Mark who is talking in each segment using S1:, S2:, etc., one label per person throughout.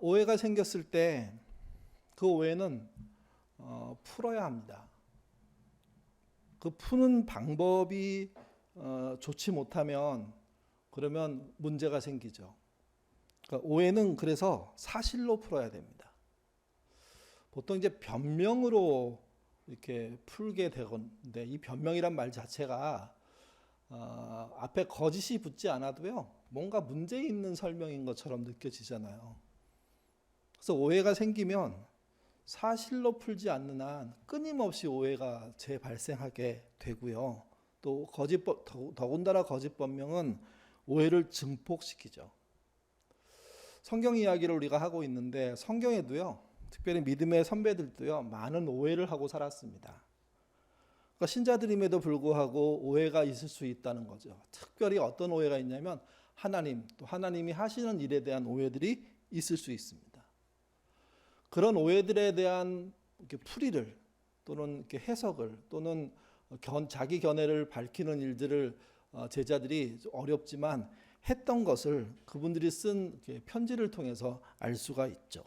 S1: 오해가 생겼을 때 그 오해는 풀어야 합니다. 그 푸는 방법이 좋지 못하면 그러면 문제가 생기죠. 그러니까 오해는 그래서 사실로 풀어야 됩니다. 보통 이제 변명으로 이렇게 풀게 되건데 이 변명이란 말 자체가 앞에 거짓이 붙지 않아도요 뭔가 문제 있는 설명인 것처럼 느껴지잖아요. 그래서 오해가 생기면 사실로 풀지 않는 한 끊임없이 오해가 재발생하게 되고요. 또 더군다나 거짓 변명은 오해를 증폭시키죠. 성경 이야기를 우리가 하고 있는데 성경에도요, 특별히 믿음의 선배들도요, 많은 오해를 하고 살았습니다. 그러니까 신자들임에도 불구하고 오해가 있을 수 있다는 거죠. 특별히 어떤 오해가 있냐면 하나님, 또 하나님이 하시는 일에 대한 오해들이 있을 수 있습니다. 그런 오해들에 대한 이렇게 풀이를 또는 이렇게 해석을 또는 자기 견해를 밝히는 일들을 제자들이 어렵지만 했던 것을 그분들이 쓴 편지를 통해서 알 수가 있죠.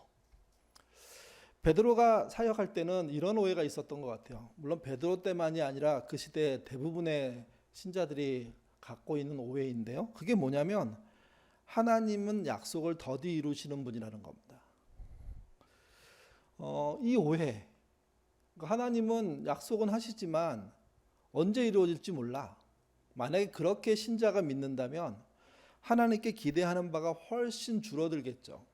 S1: 베드로가 사역할 때는 이런 오해가 있었던 것 같아요. 물론 베드로 때만이 아니라 그 시대 대부분의 신자들이 갖고 있는 오해인데요. 그게 뭐냐면 하나님은 약속을 더디 이루시는 분이라는 겁니다. 이 오해, 하나님은 약속은 하시지만 언제 이루어질지 몰라. 만약에 그렇게 신자가 믿는다면 하나님께 기대하는 바가 훨씬 줄어들겠죠.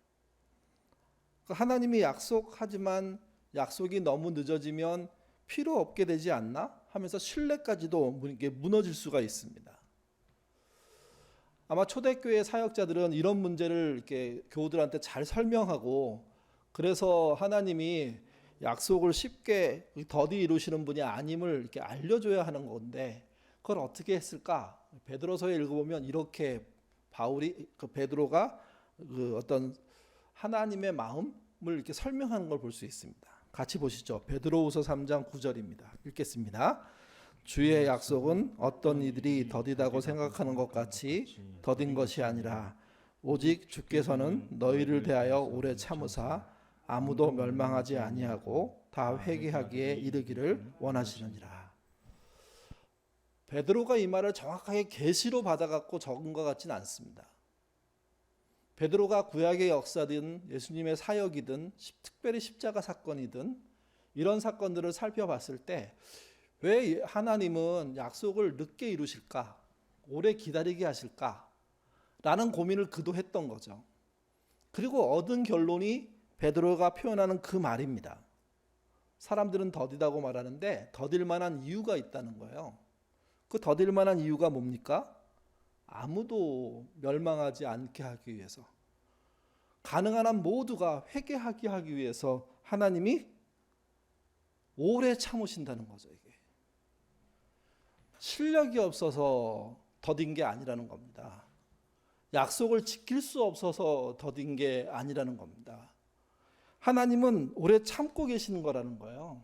S1: 하나님이 약속하지만 약속이 너무 늦어지면 필요 없게 되지 않나 하면서 신뢰까지도 무너질 수가 있습니다. 아마 초대교회 사역자들은 이런 문제를 이렇게 교우들한테 잘 설명하고 그래서 하나님이 약속을 쉽게 더디 이루시는 분이 아님을 이렇게 알려줘야 하는 건데 그걸 어떻게 했을까? 베드로서에 읽어보면 이렇게 베드로가 그 어떤 하나님의 마음을 이렇게 설명하는 걸 볼 수 있습니다. 같이 보시죠. 베드로후서 3장 9절입니다. 읽겠습니다. 주의 약속은 어떤 이들이 더디다고 생각하는 것 같이 더딘 것이 아니라 오직 주께서는 너희를 대하여 오래 참으사 아무도 멸망하지 아니하고 다 회개하기에 이르기를 원하시느니라. 베드로가 이 말을 정확하게 계시로 받아갖고 적은 것 같지는 않습니다. 베드로가 구약의 역사든 예수님의 사역이든 특별히 십자가 사건이든 이런 사건들을 살펴봤을 때 왜 하나님은 약속을 늦게 이루실까? 오래 기다리게 하실까? 라는 고민을 그도 했던 거죠. 그리고 얻은 결론이 베드로가 표현하는 그 말입니다. 사람들은 더디다고 말하는데 더딜 만한 이유가 있다는 거예요. 그 더딜 만한 이유가 뭡니까? 아무도 멸망하지 않게 하기 위해서, 가능한 한 모두가 회개하게 하기 위해서 하나님이 오래 참으신다는 거죠. 이게 실력이 없어서 더딘 게 아니라는 겁니다. 약속을 지킬 수 없어서 더딘 게 아니라는 겁니다. 하나님은 오래 참고 계시는 거라는 거예요.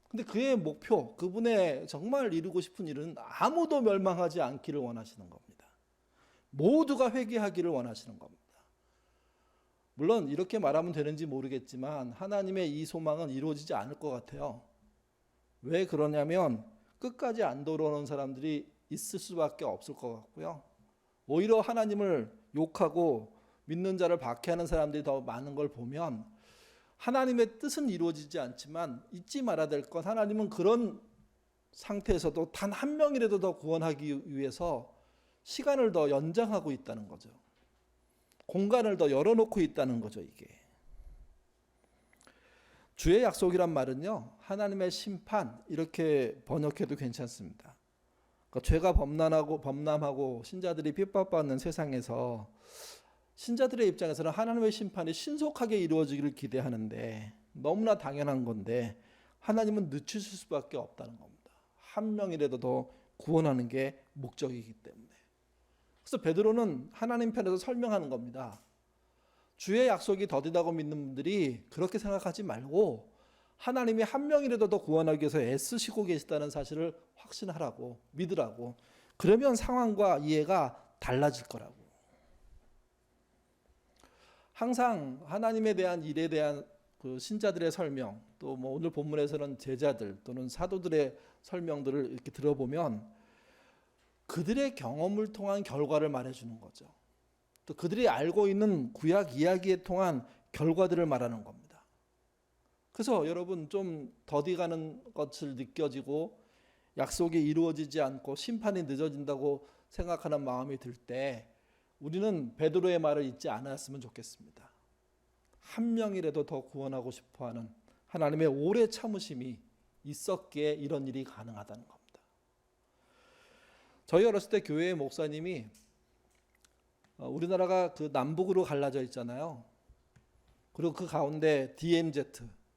S1: 근데 그의 목표, 그분의 정말 이루고 싶은 일은 아무도 멸망하지 않기를 원하시는 겁니다. 모두가 회개하기를 원하시는 겁니다. 물론 이렇게 말하면 되는지 모르겠지만 하나님의 이 소망은 이루어지지 않을 것 같아요. 왜 그러냐면 끝까지 안 돌아오는 사람들이 있을 수밖에 없을 것 같고요. 오히려 하나님을 욕하고 믿는 자를 박해하는 사람들이 더 많은 걸 보면 하나님의 뜻은 이루어지지 않지만 잊지 말아야 될 건 하나님은 그런 상태에서도 단 한 명이라도 더 구원하기 위해서 시간을 더 연장하고 있다는 거죠. 공간을 더 열어놓고 있다는 거죠. 이게 주의 약속이란 말은요, 하나님의 심판 이렇게 번역해도 괜찮습니다. 그러니까 죄가 범람하고 신자들이 핍박받는 세상에서 신자들의 입장에서는 하나님의 심판이 신속하게 이루어지기를 기대하는데 너무나 당연한 건데 하나님은 늦추실 수밖에 없다는 겁니다. 한 명이라도 더 구원하는 게 목적이기 때문에. 그래서 베드로는 하나님 편에서 설명하는 겁니다. 주의 약속이 더디다고 믿는 분들이 그렇게 생각하지 말고 하나님이 한 명이라도 더 구원하기 위해서 애쓰시고 계시다는 사실을 확신하라고, 믿으라고. 그러면 상황과 이해가 달라질 거라고. 항상 하나님에 대한 일에 대한 그 신자들의 설명, 또 뭐 오늘 본문에서는 제자들 또는 사도들의 설명들을 이렇게 들어보면 그들의 경험을 통한 결과를 말해주는 거죠. 또 그들이 알고 있는 구약 이야기에 통한 결과들을 말하는 겁니다. 그래서 여러분 좀 더디가는 것을 느껴지고 약속이 이루어지지 않고 심판이 늦어진다고 생각하는 마음이 들 때 우리는 베드로의 말을 잊지 않았으면 좋겠습니다. 한 명이라도 더 구원하고 싶어하는 하나님의 오래 참으심이 있었기에 이런 일이 가능하다는 겁니다. 저희 어렸을 때 교회의 목사님이 우리나라가 그 남북으로 갈라져 있잖아요. 그리고 그 가운데 DMZ,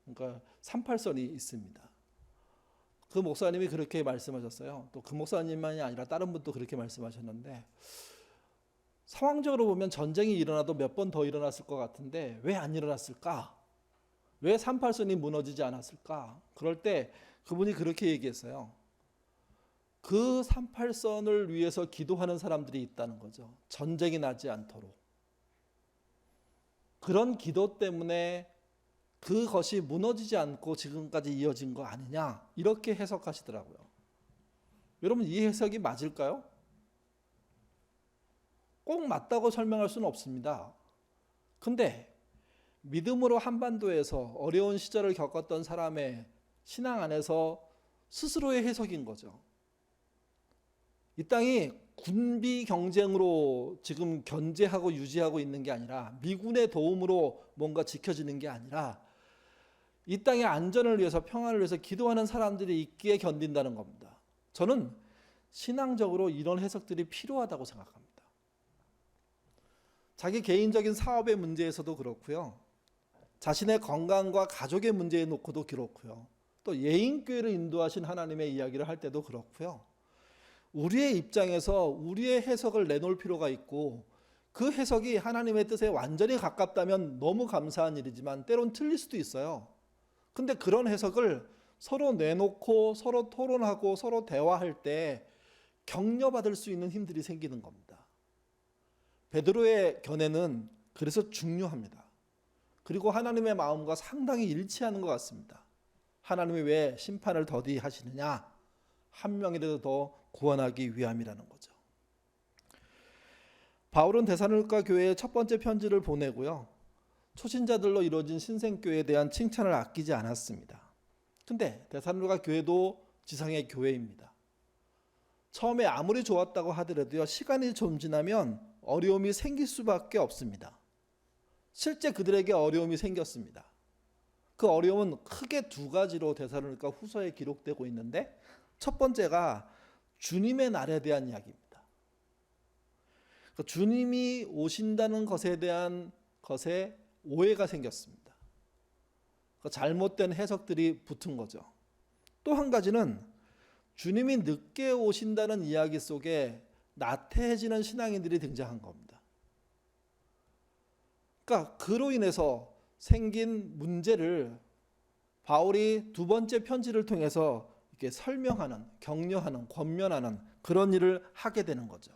S1: 그러니까 38선이 있습니다. 그 목사님이 그렇게 말씀하셨어요. 또 그 목사님만이 아니라 다른 분도 그렇게 말씀하셨는데, 상황적으로 보면 전쟁이 일어나도 몇 번 더 일어났을 것 같은데 왜 안 일어났을까? 왜 38선이 무너지지 않았을까? 그럴 때 그분이 그렇게 얘기했어요. 그 38선을 위해서 기도하는 사람들이 있다는 거죠. 전쟁이 나지 않도록. 그런 기도 때문에 그것이 무너지지 않고 지금까지 이어진 거 아니냐, 이렇게 해석하시더라고요. 여러분, 이 해석이 맞을까요? 꼭 맞다고 설명할 수는 없습니다. 근데 믿음으로 한반도에서 어려운 시절을 겪었던 사람의 신앙 안에서 스스로의 해석인 거죠. 이 땅이 군비 경쟁으로 지금 견제하고 유지하고 있는 게 아니라, 미군의 도움으로 뭔가 지켜지는 게 아니라, 이 땅의 안전을 위해서, 평안을 위해서 기도하는 사람들이 있기에 견딘다는 겁니다. 저는 신앙적으로 이런 해석들이 필요하다고 생각합니다. 자기 개인적인 사업의 문제에서도 그렇고요, 자신의 건강과 가족의 문제에 놓고도 그렇고요, 또 예인교회를 인도하신 하나님의 이야기를 할 때도 그렇고요, 우리의 입장에서 우리의 해석을 내놓을 필요가 있고, 그 해석이 하나님의 뜻에 완전히 가깝다면 너무 감사한 일이지만 때론 틀릴 수도 있어요. 근데 그런 해석을 서로 내놓고 서로 토론하고 서로 대화할 때 격려받을 수 있는 힘들이 생기는 겁니다. 베드로의 견해는 그래서 중요합니다. 그리고 하나님의 마음과 상당히 일치하는 것 같습니다. 하나님이 왜 심판을 더디하시느냐? 한 명이라도 더 구원하기 위함이라는 거죠. 바울은 데살로니가 교회에 첫 번째 편지를 보내고요, 초신자들로 이루어진 신생교회에 대한 칭찬을 아끼지 않았습니다. 근데 데살로니가 교회도 지상의 교회입니다. 처음에 아무리 좋았다고 하더라도요, 시간이 좀 지나면 어려움이 생길 수밖에 없습니다. 실제 그들에게 어려움이 생겼습니다. 그 어려움은 크게 두 가지로 데살로니가 후서에 기록되고 있는데, 첫 번째가 주님의 날에 대한 이야기입니다. 주님이 오신다는 것에 대한 것에 오해가 생겼습니다. 잘못된 해석들이 붙은 거죠. 또 한 가지는 주님이 늦게 오신다는 이야기 속에 나태해지는 신앙인들이 등장한 겁니다. 그러니까 그로 인해서 생긴 문제를 바울이 두 번째 편지를 통해서 이렇게 설명하는, 격려하는, 권면하는 그런 일을 하게 되는 거죠.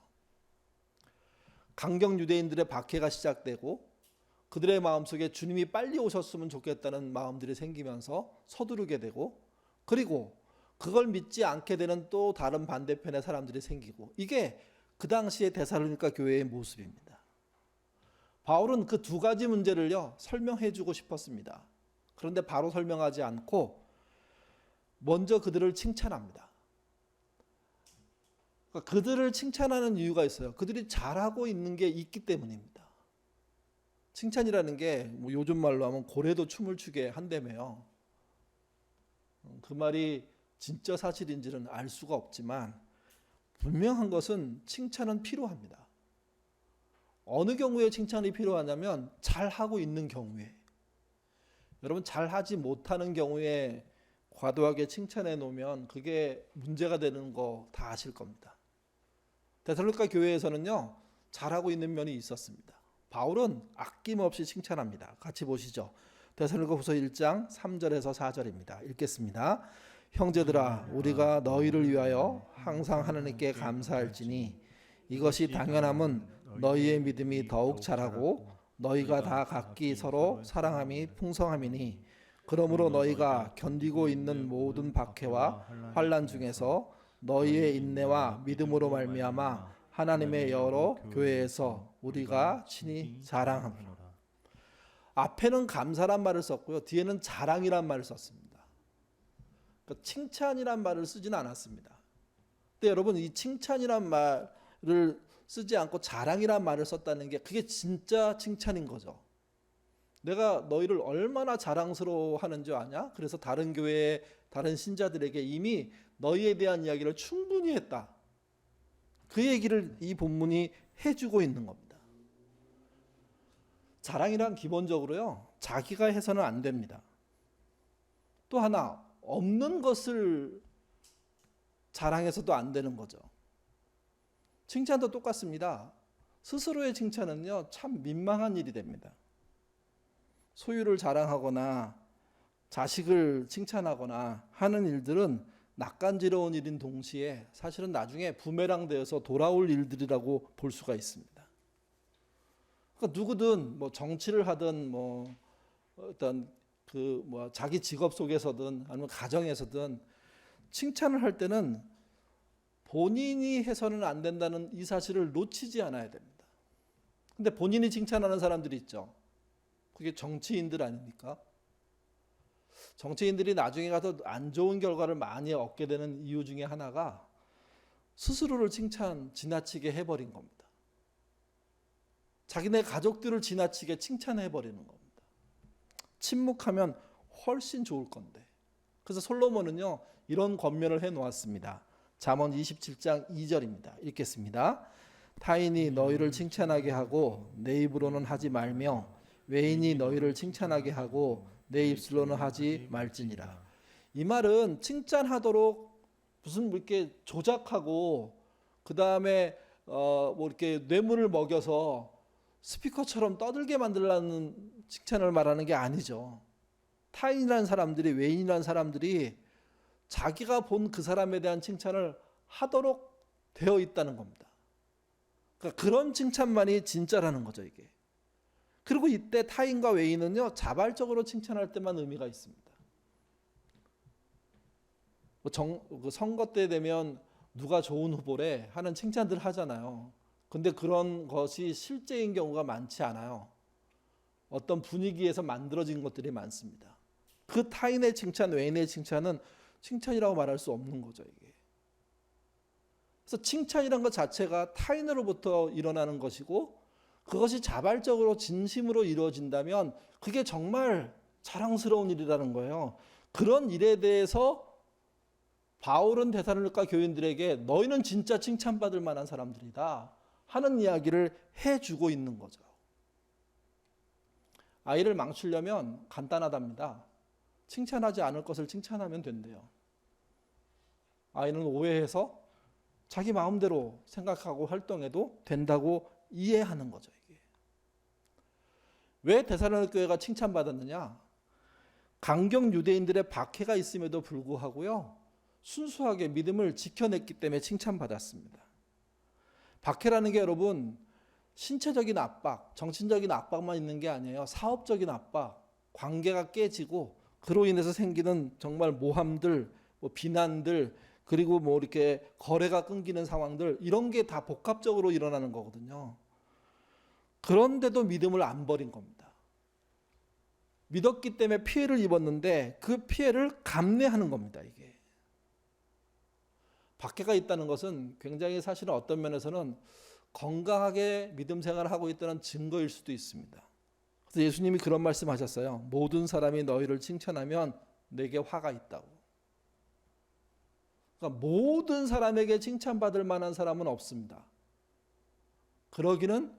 S1: 강경 유대인들의 박해가 시작되고 그들의 마음속에 주님이 빨리 오셨으면 좋겠다는 마음들이 생기면서 서두르게 되고, 그리고 그걸 믿지 않게 되는 또 다른 반대편의 사람들이 생기고, 이게 그 당시의 데살로니가 교회의 모습입니다. 바울은 그 두 가지 문제를요 설명해 주고 싶었습니다. 그런데 바로 설명하지 않고 먼저 그들을 칭찬합니다. 그러니까 그들을 칭찬하는 이유가 있어요. 그들이 잘하고 있는 게 있기 때문입니다. 칭찬이라는 게 뭐 요즘 말로 하면 고래도 춤을 추게 한다며요. 그 말이 진짜 사실인지는 알 수가 없지만 분명한 것은 칭찬은 필요합니다. 어느 경우에 칭찬이 필요하냐면 잘하고 있는 경우에. 여러분, 잘하지 못하는 경우에 과도하게 칭찬해 놓으면 그게 문제가 되는 거 다 아실 겁니다. 데살로니가 교회에서는요 잘하고 있는 면이 있었습니다. 바울은 아낌없이 칭찬합니다. 같이 보시죠. 데살로니가후서 1장 3절에서 4절입니다. 읽겠습니다. 형제들아, 우리가 너희를 위하여 항상 하나님께 감사할지니 이것이 당연함은 너희의 믿음이 더욱 자라고 너희가 다 각기 서로 사랑함이 풍성함이니 그러므로 너희가 견디고 있는 모든 박해와 환난 중에서 너희의 인내와 믿음으로 말미암아 하나님의 여러 교회에서 우리가 친히 자랑하노라. 앞에는 감사란 말을 썼고요, 뒤에는 자랑이란 말을 썼습니다. 그러니까 칭찬이란 말을 쓰진 않았습니다. 근데 여러분, 이 칭찬이란 말을 쓰지 않고 자랑이란 말을 썼다는 게 그게 진짜 칭찬인 거죠. 내가 너희를 얼마나 자랑스러워하는 줄 아냐? 그래서 다른 교회의 다른 신자들에게 이미 너희에 대한 이야기를 충분히 했다. 그 얘기를 이 본문이 해주고 있는 겁니다. 자랑이란 기본적으로요, 자기가 해서는 안 됩니다. 또 하나, 없는 것을 자랑해서도 안 되는 거죠. 칭찬도 똑같습니다. 스스로의 칭찬은요, 참 민망한 일이 됩니다. 소유를 자랑하거나 자식을 칭찬하거나 하는 일들은 낯간지러운 일인 동시에 사실은 나중에 부메랑 되어서 돌아올 일들이라고 볼 수가 있습니다. 그러니까 누구든 뭐 정치를 하든 뭐 어떤 자기 직업 속에서든 아니면 가정에서든 칭찬을 할 때는 본인이 해서는 안 된다는 이 사실을 놓치지 않아야 됩니다. 근데 본인이 칭찬하는 사람들이 있죠. 그게 정치인들 아닙니까? 정치인들이 나중에 가서 안 좋은 결과를 많이 얻게 되는 이유 중에 하나가 스스로를 지나치게 해버린 겁니다. 자기네 가족들을 지나치게 칭찬해버리는 겁니다. 침묵하면 훨씬 좋을 건데. 그래서 솔로몬은요, 이런 권면을 해놓았습니다. 잠언 27장 2절입니다. 읽겠습니다. 타인이 너희를 칭찬하게 하고 내 입으로는 하지 말며 외인이 너희를 칭찬하게 하고 내 입술로는 하지 말지니라. 이 말은 칭찬하도록 무슨 이렇게 조작하고 그 다음에 이렇게 뇌물을 먹여서 스피커처럼 떠들게 만들라는 칭찬을 말하는 게 아니죠. 타인이라는 사람들이, 외인이라는 사람들이 자기가 본 그 사람에 대한 칭찬을 하도록 되어 있다는 겁니다. 그러니까 그런 칭찬만이 진짜라는 거죠, 이게. 그리고 이때 타인과 외인은요, 자발적으로 칭찬할 때만 의미가 있습니다. 선거 때 되면 누가 좋은 후보래 하는 칭찬들 하잖아요. 근데 그런 것이 실제인 경우가 많지 않아요. 어떤 분위기에서 만들어진 것들이 많습니다. 그 타인의 칭찬, 외인의 칭찬은 칭찬이라고 말할 수 없는 거죠, 이게. 그래서 칭찬이란 것 자체가 타인으로부터 일어나는 것이고 그것이 자발적으로 진심으로 이루어진다면 그게 정말 자랑스러운 일이라는 거예요. 그런 일에 대해서 바울은 데살로니가 교인들에게 너희는 진짜 칭찬받을 만한 사람들이다 하는 이야기를 해주고 있는 거죠. 아이를 망치려면 간단하답니다. 칭찬하지 않을 것을 칭찬하면 된대요. 아이는 오해해서 자기 마음대로 생각하고 활동해도 된다고 이해하는 거죠, 이게. 왜 데살로니가 교회가 칭찬받았느냐? 강경 유대인들의 박해가 있음에도 불구하고요, 순수하게 믿음을 지켜냈기 때문에 칭찬받았습니다. 박해라는 게 여러분, 신체적인 압박, 정신적인 압박만 있는 게 아니에요. 사업적인 압박, 관계가 깨지고 그로 인해서 생기는 정말 모함들, 비난들, 그리고 이렇게 거래가 끊기는 상황들, 이런 게 다 복합적으로 일어나는 거거든요. 그런데도 믿음을 안 버린 겁니다. 믿었기 때문에 피해를 입었는데 그 피해를 감내하는 겁니다, 이게. 박해가 있다는 것은 굉장히 사실은 어떤 면에서는 건강하게 믿음 생활을 하고 있다는 증거일 수도 있습니다. 그래서 예수님이 그런 말씀하셨어요. 모든 사람이 너희를 칭찬하면 내게 화가 있다고. 그러니까 모든 사람에게 칭찬받을 만한 사람은 없습니다. 그러기는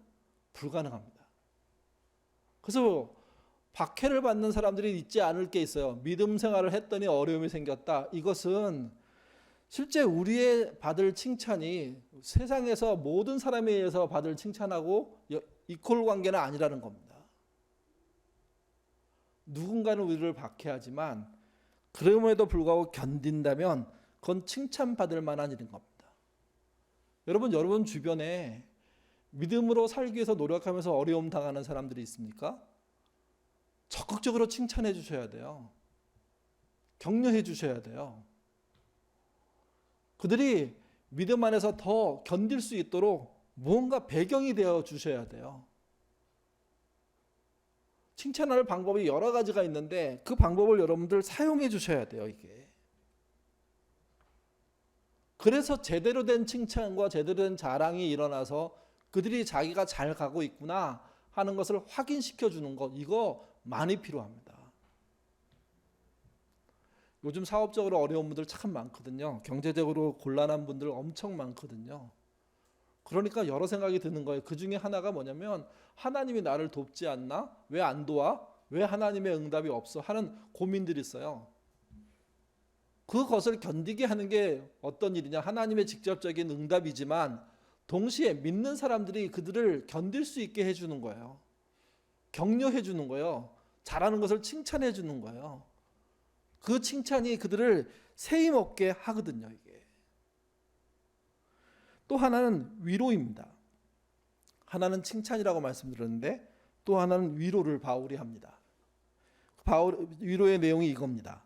S1: 불가능합니다. 그래서 박해를 받는 사람들이 있지 않을 게 있어요. 믿음 생활을 했더니 어려움이 생겼다. 이것은 실제 우리의 받을 칭찬이 세상에서 모든 사람에 의해서 받을 칭찬하고 이퀄 관계는 아니라는 겁니다. 누군가는 우리를 박해하지만 그럼에도 불구하고 견딘다면 그건 칭찬받을 만한 일인 겁니다. 여러분 주변에 믿음으로 살기 위해서 노력하면서 어려움 당하는 사람들이 있습니까? 적극적으로 칭찬해 주셔야 돼요. 격려해 주셔야 돼요. 그들이 믿음 안에서 더 견딜 수 있도록 무언가 배경이 되어 주셔야 돼요. 칭찬할 방법이 여러 가지가 있는데 그 방법을 여러분들 사용해 주셔야 돼요, 이게. 그래서 제대로 된 칭찬과 제대로 된 자랑이 일어나서 그들이 자기가 잘 가고 있구나 하는 것을 확인시켜 주는 것, 이거 많이 필요합니다. 요즘 사업적으로 어려운 분들 참 많거든요. 경제적으로 곤란한 분들 엄청 많거든요. 그러니까 여러 생각이 드는 거예요. 그 중에 하나가 뭐냐면 하나님이 나를 돕지 않나? 왜 안 도와? 왜 하나님의 응답이 없어? 하는 고민들이 있어요. 그것을 견디게 하는 게 어떤 일이냐? 하나님의 직접적인 응답이지만 동시에 믿는 사람들이 그들을 견딜 수 있게 해주는 거예요. 격려해 주는 거예요. 잘하는 것을 칭찬해 주는 거예요. 그 칭찬이 그들을 세임 얻게 하거든요, 이게. 또 하나는 위로입니다. 하나는 칭찬이라고 말씀드렸는데 또 하나는 위로를 바울이 합니다. 위로의 내용이 이겁니다.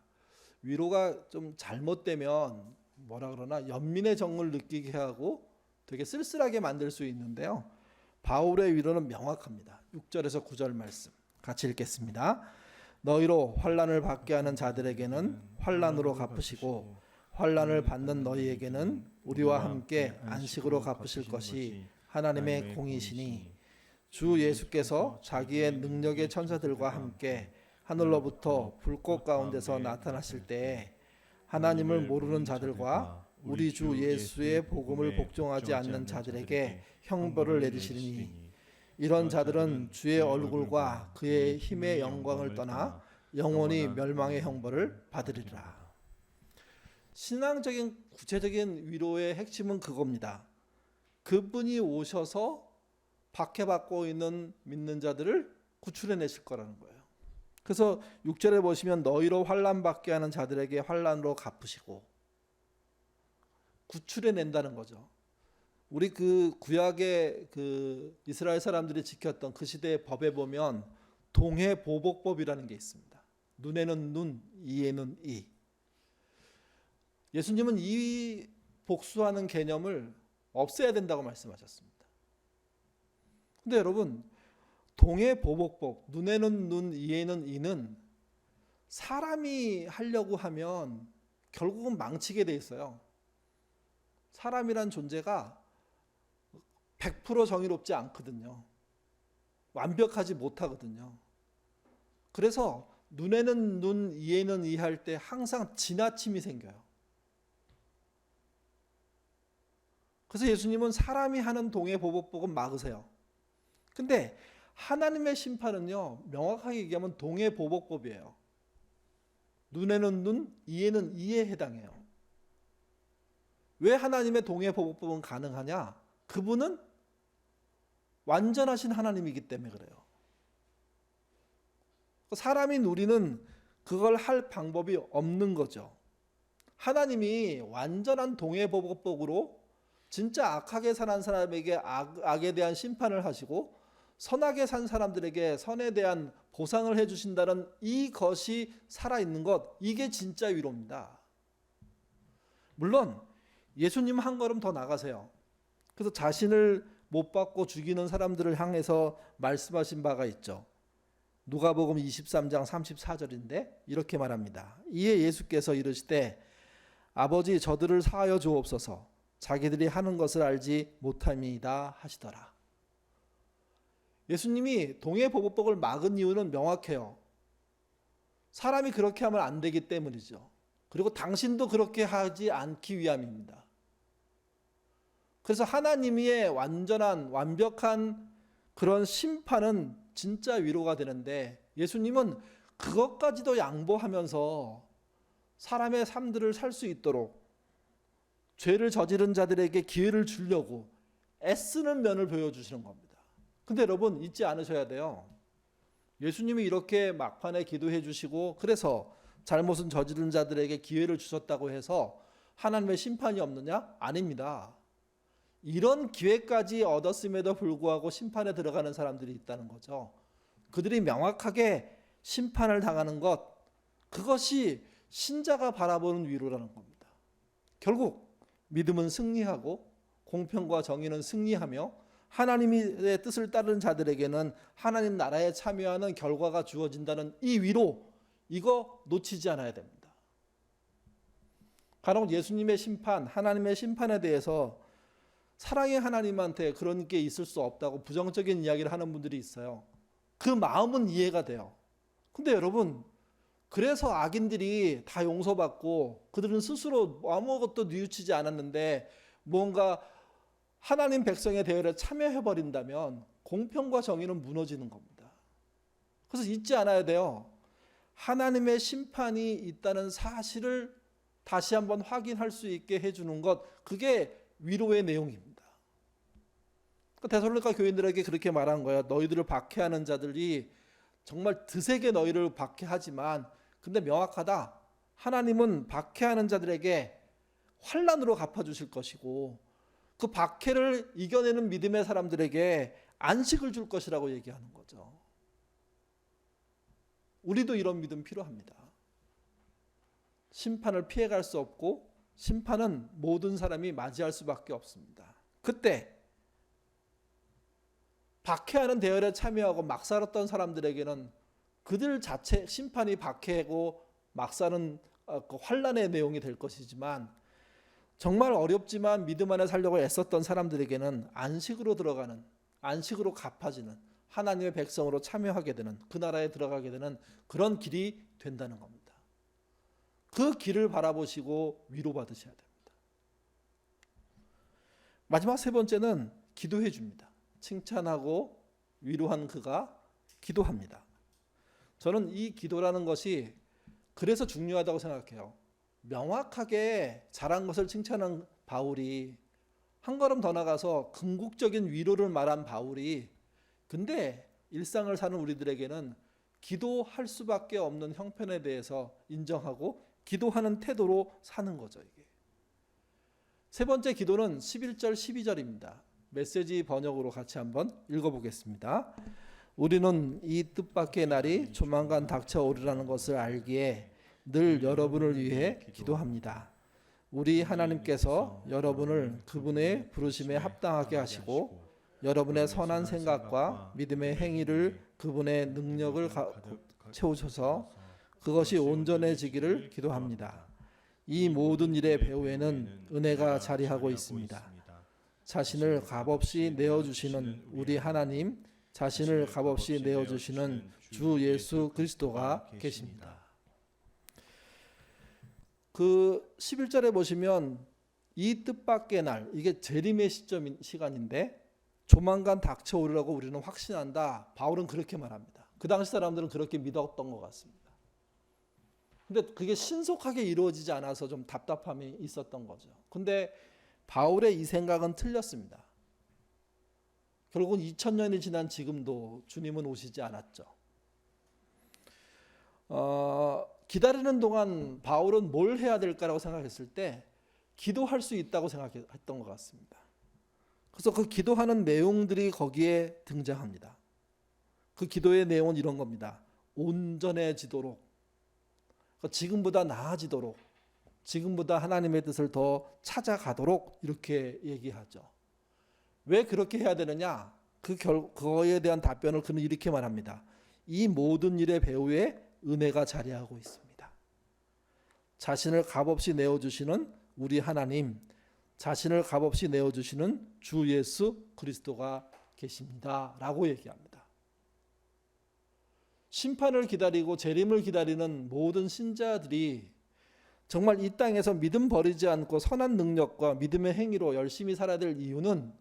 S1: 위로가 좀 잘못되면 뭐라 그러나 연민의 정을 느끼게 하고 되게 쓸쓸하게 만들 수 있는데요. 바울의 위로는 명확합니다. 6절에서 9절 말씀 같이 읽겠습니다. 너희로 환난을 받게 하는 자들에게는 환난으로 갚으시고 환난을 받는 너희에게는 우리와 함께 안식으로 갚으실 것이 하나님의 공이시니 주 예수께서 자기의 능력의 천사들과 함께 하늘로부터 불꽃 가운데서 나타나실 때에 하나님을 모르는 자들과 우리 주 예수의 복음을 복종하지 않는 자들에게 형벌을 내리시리니 이런 자들은 주의 얼굴과 그의 힘의 영광을 떠나 영원히 멸망의 형벌을 받으리라. 신앙적인 구체적인 위로의 핵심은 그겁니다. 그분이 오셔서 박해받고 있는 믿는 자들을 구출해내실 거라는 거예요. 그래서 6절에 보시면 너희로 환난받게 하는 자들에게 환난으로 갚으시고 구출해낸다는 거죠. 우리 그 구약의 그 이스라엘 사람들이 지켰던 그 시대의 법에 보면 동해보복법이라는 게 있습니다. 눈에는 눈, 이에는 이. 예수님은 이 복수하는 개념을 없애야 된다고 말씀하셨습니다. 근데 여러분, 동해보복법, 눈에는 눈, 이에는 이는 사람이 하려고 하면 결국은 망치게 돼 있어요. 사람이란 존재가 100% 정의롭지 않거든요. 완벽하지 못하거든요. 그래서 눈에는 눈, 이에는 이 할 때 항상 지나침이 생겨요. 그래서 예수님은 사람이 하는 동해보복법은 막으세요. 근데 하나님의 심판은요, 명확하게 얘기하면 동해보복법이에요. 눈에는 눈, 이에는 이에 해당해요. 왜 하나님의 동해보복법은 가능하냐? 그분은 완전하신 하나님이기 때문에 그래요. 사람인 우리는 그걸 할 방법이 없는 거죠. 하나님이 완전한 동해보복법으로 진짜 악하게 사는 사람에게 악에 대한 심판을 하시고 선하게 산 사람들에게 선에 대한 보상을 해주신다는 이것이 살아있는 것, 이게 진짜 위로입니다. 물론 예수님 한 걸음 더 나가세요. 그래서 자신을 못 받고 죽이는 사람들을 향해서 말씀하신 바가 있죠. 누가복음 23장 34절인데 이렇게 말합니다. 이에 예수께서 이르시되 아버지 저들을 사하여 주옵소서 자기들이 하는 것을 알지 못함이다 하시더라. 예수님이 동해보복법을 막은 이유는 명확해요. 사람이 그렇게 하면 안 되기 때문이죠. 그리고 당신도 그렇게 하지 않기 위함입니다. 그래서 하나님의 완전한 완벽한 그런 심판은 진짜 위로가 되는데 예수님은 그것까지도 양보하면서 사람의 삶들을 살 수 있도록 죄를 저지른 자들에게 기회를 주려고 애쓰는 면을 보여주시는 겁니다. 근데 여러분 잊지 않으셔야 돼요. 예수님이 이렇게 막판에 기도해 주시고 그래서 잘못은 저지른 자들에게 기회를 주셨다고 해서 하나님의 심판이 없느냐? 아닙니다. 이런 기회까지 얻었음에도 불구하고 심판에 들어가는 사람들이 있다는 거죠. 그들이 명확하게 심판을 당하는 것, 그것이 신자가 바라보는 위로라는 겁니다. 결국 믿음은 승리하고 공평과 정의는 승리하며 하나님의 뜻을 따르는 자들에게는 하나님 나라에 참여하는 결과가 주어진다는 이 위로, 이거 놓치지 않아야 됩니다. 간혹 예수님의 심판, 하나님의 심판에 대해서 사랑의 하나님한테 그런 게 있을 수 없다고 부정적인 이야기를 하는 분들이 있어요. 그 마음은 이해가 돼요. 근데 여러분, 그래서 악인들이 다 용서받고 그들은 스스로 아무것도 뉘우치지 않았는데 뭔가 하나님 백성의 대열에 참여해버린다면 공평과 정의는 무너지는 겁니다. 그래서 잊지 않아야 돼요. 하나님의 심판이 있다는 사실을 다시 한번 확인할 수 있게 해주는 것, 그게 위로의 내용입니다. 데살로니가 교인들에게 그렇게 말한 거예요. 너희들을 박해하는 자들이 정말 드세게 너희를 박해하지만 근데 명확하다. 하나님은 박해하는 자들에게 환난으로 갚아주실 것이고 그 박해를 이겨내는 믿음의 사람들에게 안식을 줄 것이라고 얘기하는 거죠. 우리도 이런 믿음 필요합니다. 심판을 피해갈 수 없고 심판은 모든 사람이 맞이할 수밖에 없습니다. 그때 박해하는 대열에 참여하고 막 살았던 사람들에게는 그들 자체 심판이 박해고 막 사는 그 환난의 내용이 될 것이지만 정말 어렵지만 믿음 안에 살려고 애썼던 사람들에게는 안식으로 들어가는, 안식으로 갚아지는 하나님의 백성으로 참여하게 되는, 그 나라에 들어가게 되는 그런 길이 된다는 겁니다. 그 길을 바라보시고 위로받으셔야 됩니다. 마지막 세 번째는 기도해 줍니다. 칭찬하고 위로한 그가 기도합니다. 저는 이 기도라는 것이 그래서 중요하다고 생각해요. 명확하게 잘한 것을 칭찬한 바울이 한 걸음 더 나가서 궁극적인 위로를 말한 바울이 근데 일상을 사는 우리들에게는 기도할 수밖에 없는 형편에 대해서 인정하고 기도하는 태도로 사는 거죠. 이게. 세 번째 기도는 11절 12절입니다. 메시지 번역으로 같이 한번 읽어보겠습니다. 우리는 이 뜻밖의 날이 조만간 닥쳐오리라는 것을 알기에 늘 여러분을 위해 기도합니다. 우리 하나님께서 여러분을 그분의 부르심에 합당하게 하시고 여러분의 선한 생각과 믿음의 행위를 그분의 능력을 채우셔서 그것이 온전해지기를 기도합니다. 이 모든 일의 배후에는 은혜가 자리하고 있습니다. 자신을 값없이 내어주시는 우리 하나님, 자신을 값없이 내어주시는 주 예수 그리스도가 계십니다. 그 11절에 보시면 이 뜻밖의 날, 이게 재림의 시간인데 조만간 닥쳐오리라고 우리는 확신한다. 바울은 그렇게 말합니다. 그 당시 사람들은 그렇게 믿었던 것 같습니다. 근데 그게 신속하게 이루어지지 않아서 좀 답답함이 있었던 거죠. 근데 바울의 이 생각은 틀렸습니다. 결국은 2000년이 지난 지금도 주님은 오시지 않았죠. 기다리는 동안 바울은 뭘 해야 될까라고 생각했을 때 기도할 수 있다고 생각했던 것 같습니다. 그래서 그 기도하는 내용들이 거기에 등장합니다. 그 기도의 내용은 이런 겁니다. 온전해지도록, 지금보다 나아지도록, 지금보다 하나님의 뜻을 더 찾아가도록 이렇게 얘기하죠. 왜 그렇게 해야 되느냐? 그거에 대한 답변을 그는 이렇게 말합니다. 이 모든 일의 배후에 은혜가 자리하고 있습니다. 자신을 값없이 내어주시는 우리 하나님, 자신을 값없이 내어주시는 주 예수 그리스도가 계십니다. 라고 얘기합니다. 심판을 기다리고 재림을 기다리는 모든 신자들이 정말 이 땅에서 믿음 버리지 않고 선한 능력과 믿음의 행위로 열심히 살아야 될 이유는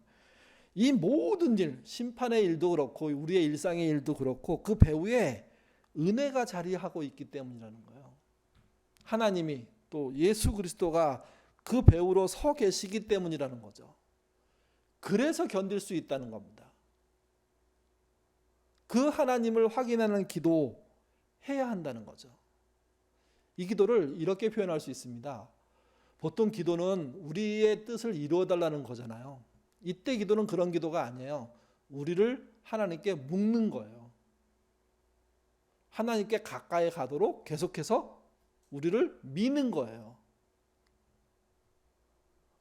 S1: 이 모든 일, 심판의 일도 그렇고 우리의 일상의 일도 그렇고 그 배후에 은혜가 자리하고 있기 때문이라는 거예요. 하나님이 또 예수 그리스도가 그 배후로 서 계시기 때문이라는 거죠. 그래서 견딜 수 있다는 겁니다. 그 하나님을 확인하는 기도 해야 한다는 거죠. 이 기도를 이렇게 표현할 수 있습니다. 보통 기도는 우리의 뜻을 이루어달라는 거잖아요. 이때 기도는 그런 기도가 아니에요. 우리를 하나님께 묶는 거예요. 하나님께 가까이 가도록 계속해서 우리를 미는 거예요.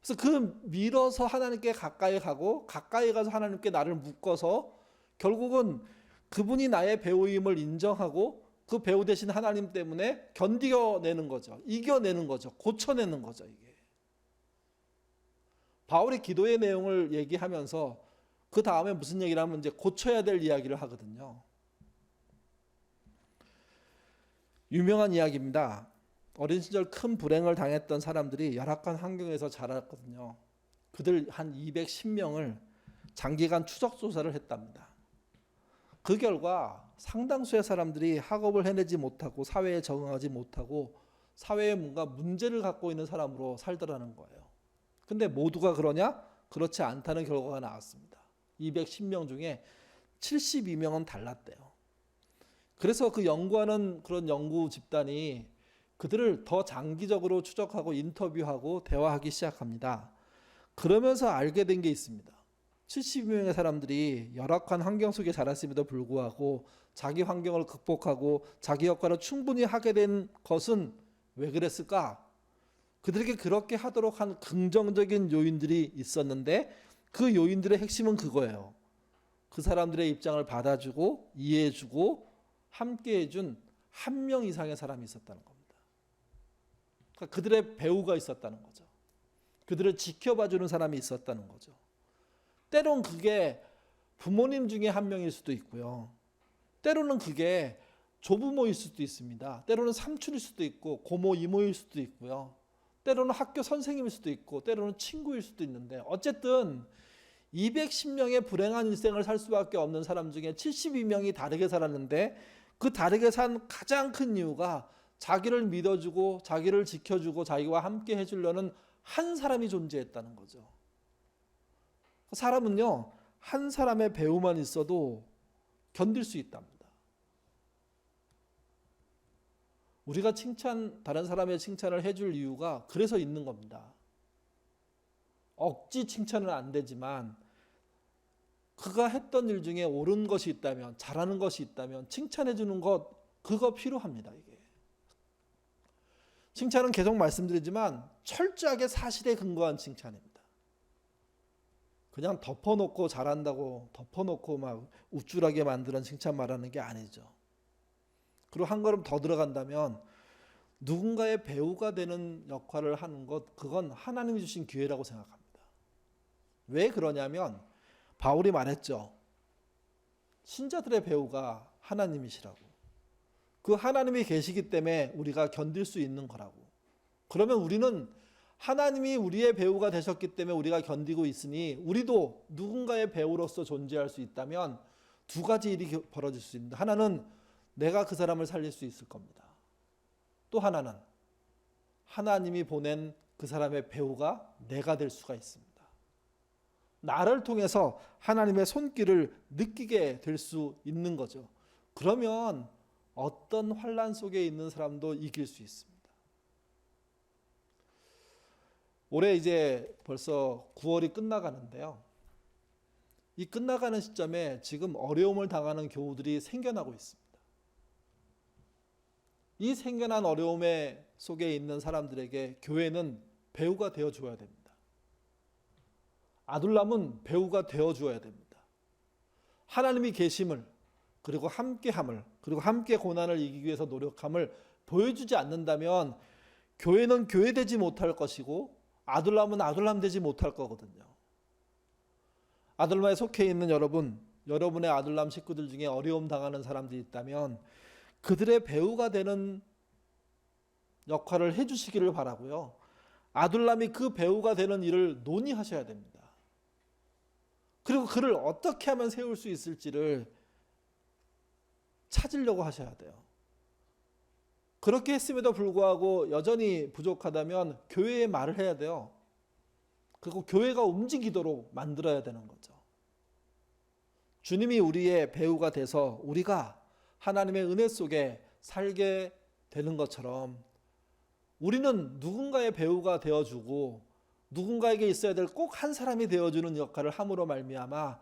S1: 그래서 그 밀어서 하나님께 가까이 가고 가까이 가서 하나님께 나를 묶어서 결국은 그분이 나의 배우임을 인정하고 그 배우 되신 하나님 때문에 견디어내는 거죠. 이겨내는 거죠. 고쳐내는 거죠. 이게 바울이 기도의 내용을 얘기하면서 그 다음에 무슨 얘기를 하면 이제 고쳐야 될 이야기를 하거든요. 유명한 이야기입니다. 어린 시절 큰 불행을 당했던 사람들이 열악한 환경에서 자랐거든요. 그들 한 210명을 장기간 추적 조사를 했답니다. 그 결과 상당수의 사람들이 학업을 해내지 못하고 사회에 적응하지 못하고 사회에 뭔가 문제를 갖고 있는 사람으로 살더라는 거예요. 근데 모두가 그러냐? 그렇지 않다는 결과가 나왔습니다. 210명 중에 72명은 달랐대요. 그래서 그 연구하는 그런 연구 집단이 그들을 더 장기적으로 추적하고 인터뷰하고 대화하기 시작합니다. 그러면서 알게 된 게 있습니다. 72명의 사람들이 열악한 환경 속에 자랐음에도 불구하고 자기 환경을 극복하고 자기 역할을 충분히 하게 된 것은 왜 그랬을까? 그들에게 그렇게 하도록 한 긍정적인 요인들이 있었는데 그 요인들의 핵심은 그거예요. 그 사람들의 입장을 받아주고 이해해주고 함께해준 한 명 이상의 사람이 있었다는 겁니다. 그러니까 그들의 배우가 있었다는 거죠. 그들을 지켜봐주는 사람이 있었다는 거죠. 때론 그게 부모님 중에 한 명일 수도 있고요. 때로는 그게 조부모일 수도 있습니다. 때로는 삼촌일 수도 있고 고모 이모일 수도 있고요. 때로는 학교 선생님일 수도 있고 때로는 친구일 수도 있는데 어쨌든 210명의 불행한 일생을 살 수밖에 없는 사람 중에 72명이 다르게 살았는데 그 다르게 산 가장 큰 이유가 자기를 믿어주고 자기를 지켜주고 자기와 함께 해주려는 한 사람이 존재했다는 거죠. 사람은요, 한 사람의 배우만 있어도 견딜 수 있답니다. 우리가 다른 사람의 칭찬을 해줄 이유가 그래서 있는 겁니다. 억지 칭찬은 안 되지만 그가 했던 일 중에 옳은 것이 있다면, 잘하는 것이 있다면 칭찬해 주는 것, 그거 필요합니다. 이게 칭찬은 계속 말씀드리지만 철저하게 사실에 근거한 칭찬입니다. 그냥 덮어놓고 잘한다고 덮어놓고 막 우쭐하게 만드는 칭찬 말하는 게 아니죠. 그리고 한 걸음 더 들어간다면 누군가의 배우가 되는 역할을 하는 것, 그건 하나님이 주신 기회라고 생각합니다. 왜 그러냐면 바울이 말했죠. 신자들의 배우가 하나님이시라고. 그 하나님이 계시기 때문에 우리가 견딜 수 있는 거라고. 그러면 우리는 하나님이 우리의 배우가 되셨기 때문에 우리가 견디고 있으니 우리도 누군가의 배우로서 존재할 수 있다면 두 가지 일이 벌어질 수 있습니다. 하나는 내가 그 사람을 살릴 수 있을 겁니다. 또 하나는 하나님이 보낸 그 사람의 배우가 내가 될 수가 있습니다. 나를 통해서 하나님의 손길을 느끼게 될 수 있는 거죠. 그러면 어떤 환난 속에 있는 사람도 이길 수 있습니다. 올해 이제 벌써 9월이 끝나가는데요. 이 끝나가는 시점에 지금 어려움을 당하는 교우들이 생겨나고 있습니다. 이 생겨난 어려움 속에 있는 사람들에게 교회는 배우가 되어줘야 됩니다. 아둘람은 배우가 되어줘야 됩니다. 하나님이 계심을, 그리고 함께함을, 그리고 함께 고난을 이기기 위해서 노력함을 보여주지 않는다면 교회는 교회되지 못할 것이고 아둘람은 아둘람 되지 못할 거거든요. 아둘람에 속해 있는 여러분, 여러분의 아둘람 식구들 중에 어려움 당하는 사람들이 있다면 그들의 배우가 되는 역할을 해주시기를 바라고요. 아둘람이 그 배우가 되는 일을 논의하셔야 됩니다. 그리고 그를 어떻게 하면 세울 수 있을지를 찾으려고 하셔야 돼요. 그렇게 했음에도 불구하고 여전히 부족하다면 교회에 말을 해야 돼요. 그리고 교회가 움직이도록 만들어야 되는 거죠. 주님이 우리의 배우가 돼서 우리가 하나님의 은혜 속에 살게 되는 것처럼 우리는 누군가의 배우가 되어주고 누군가에게 있어야 될 꼭 한 사람이 되어주는 역할을 함으로 말미암아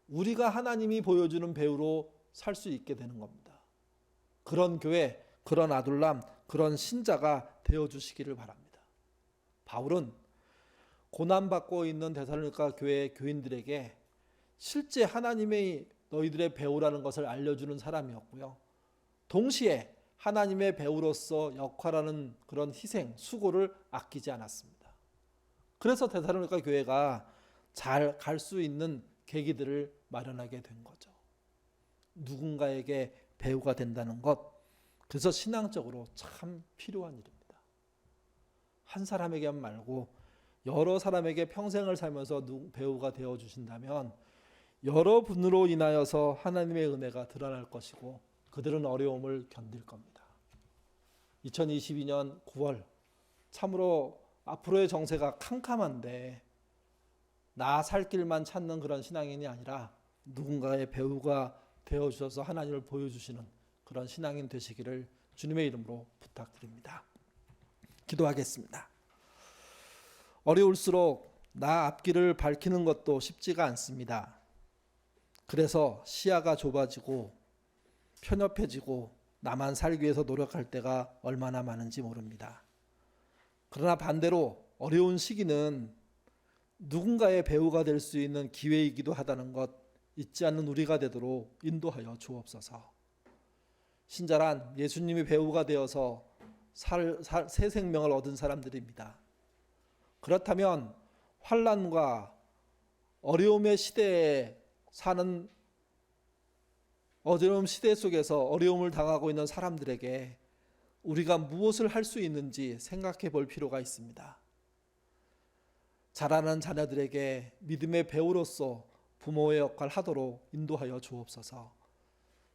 S1: 우리가 하나님이 보여주는 배우로 살 수 있게 되는 겁니다. 그런 교회, 그런 아둘람, 그런 신자가 되어주시기를 바랍니다. 바울은 고난받고 있는 데살로니가 교회 교인들에게 실제 하나님의 너희들의 배우라는 것을 알려주는 사람이었고요. 동시에 하나님의 배우로서 역할하는 그런 희생, 수고를 아끼지 않았습니다. 그래서 데살로니가 교회가 잘 갈 수 있는 계기들을 마련하게 된 거죠. 누군가에게 배우가 된다는 것, 그래서 신앙적으로 참 필요한 일입니다. 한 사람에게만 말고 여러 사람에게 평생을 살면서 배우가 되어 주신다면 여러분으로 인하여서 하나님의 은혜가 드러날 것이고 그들은 어려움을 견딜 겁니다. 2022년 9월 참으로 앞으로의 정세가 캄캄한데 나 살 길만 찾는 그런 신앙인이 아니라 누군가의 배우가 되어주셔서 하나님을 보여주시는 그런 신앙인 되시기를 주님의 이름으로 부탁드립니다. 기도하겠습니다. 어려울수록 나 앞길을 밝히는 것도 쉽지가 않습니다. 그래서 시야가 좁아지고 편협해지고 나만 살기 위해서 노력할 때가 얼마나 많은지 모릅니다. 그러나 반대로 어려운 시기는 누군가의 배우가 될 수 있는 기회이기도 하다는 것 잊지 않는 우리가 되도록 인도하여 주옵소서. 신자란 예수님이 배우가 되어서 새 생명을 얻은 사람들입니다. 그렇다면 환난과 어려움의 시대에 사는 어려움 시대 속에서 어려움을 당하고 있는 사람들에게 우리가 무엇을 할 수 있는지 생각해 볼 필요가 있습니다. 자라는 자녀들에게 믿음의 배우로서 부모의 역할을 하도록 인도하여 주옵소서.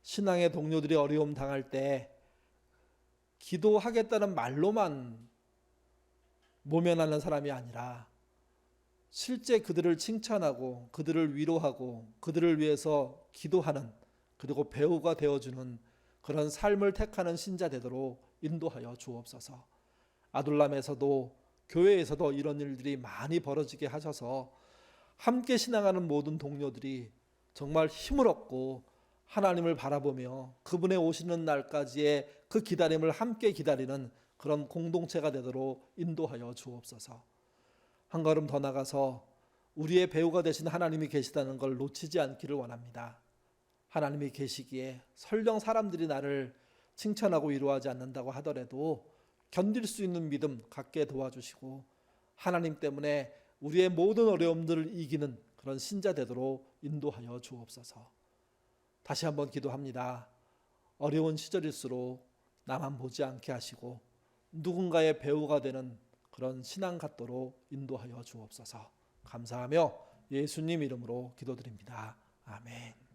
S1: 신앙의 동료들이 어려움 당할 때 기도하겠다는 말로만 모면하는 사람이 아니라 실제 그들을 칭찬하고 그들을 위로하고 그들을 위해서 기도하는 그리고 배우가 되어주는 그런 삶을 택하는 신자 되도록 인도하여 주옵소서. 아둘람에서도 교회에서도 이런 일들이 많이 벌어지게 하셔서 함께 신앙하는 모든 동료들이 정말 힘을 얻고 하나님을 바라보며 그분의 오시는 날까지의 그 기다림을 함께 기다리는 그런 공동체가 되도록 인도하여 주옵소서. 한 걸음 더 나가서 우리의 배우가 되신 하나님이 계시다는 걸 놓치지 않기를 원합니다. 하나님이 계시기에 설령 사람들이 나를 칭찬하고 위로하지 않는다고 하더라도 견딜 수 있는 믿음 갖게 도와주시고 하나님 때문에 우리의 모든 어려움들을 이기는 그런 신자 되도록 인도하여 주옵소서. 다시 한번 기도합니다. 어려운 시절일수록 나만 보지 않게 하시고 누군가의 배우가 되는 그런 신앙 갖도록 인도하여 주옵소서. 감사하며 예수님 이름으로 기도드립니다. 아멘.